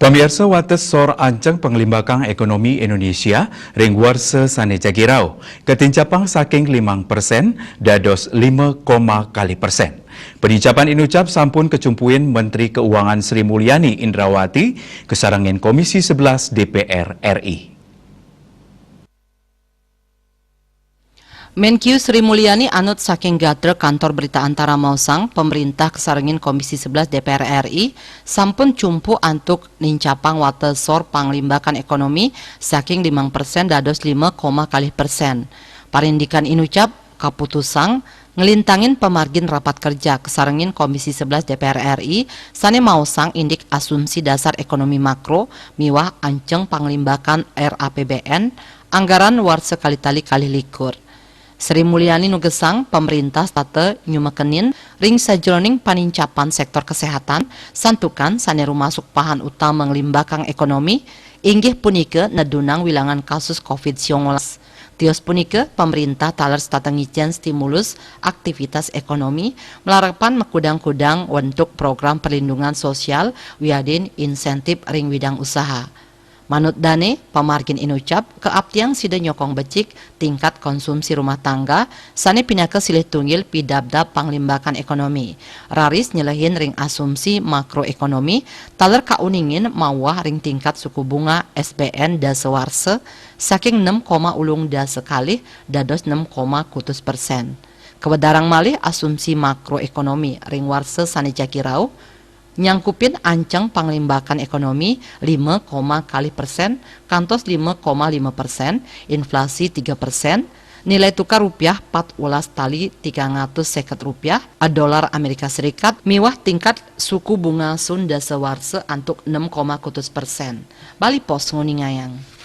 Pemirsa wates sor ancang penglimbakang ekonomi Indonesia ring warsa sane jagirau. Ketincapang saking 5% dados 5, kali persen. Penincapan inucap sampun kecumpuin Menteri Keuangan Sri Mulyani Indrawati kesarangin Komisi 11 DPR RI. Menkyu Sri Mulyani anut saking gater kantor berita antara Mausang, pemerintah kesarengin Komisi 11 DPR RI, sampun cumpu antuk nincapang watesor panglimbakan ekonomi saking 5% dados 5, kali persen. Parindikan inucap kaputusang ngelintangin pemargin rapat kerja kesarengin Komisi 11 DPR RI sane Mausang indik asumsi dasar ekonomi makro miwah anceng panglimbakan RAPBN anggaran war sekali tali kali likur. Sri Mulyani nugesang pemerintah state nyumekenin ring sajroning panincapan sektor kesehatan santukan saneru masuk pahan utama ngelimbakang ekonomi inggih punike nedunang wilangan kasus COVID-19. Tios punike pemerintah taler statengicen stimulus aktivitas ekonomi melarapan mekudang-kudang untuk program perlindungan sosial wiadin insentif ring widang usaha. Manut dane, pamargin inucap, keaptiang sida nyokong becik tingkat konsumsi rumah tangga, sane pinake silih tunggil pidabdab panglimbakan ekonomi. Raris nyelehin ring asumsi makroekonomi, taler kauningin mawah ring tingkat suku bunga SBN da sewarse, saking 6, da sekali, dados 6, %. Kebedarang malih asumsi makroekonomi ring warse sane jakirau, nyangkupin ancang panglimbakan ekonomi 5, kali persen, kantos 5,5%, inflasi 3%, nilai tukar rupiah 14 tali 350 rupiah, dolar Amerika Serikat, miwah tingkat suku bunga Sunda sewarse antuk 6, %. Bali pos nguningayang.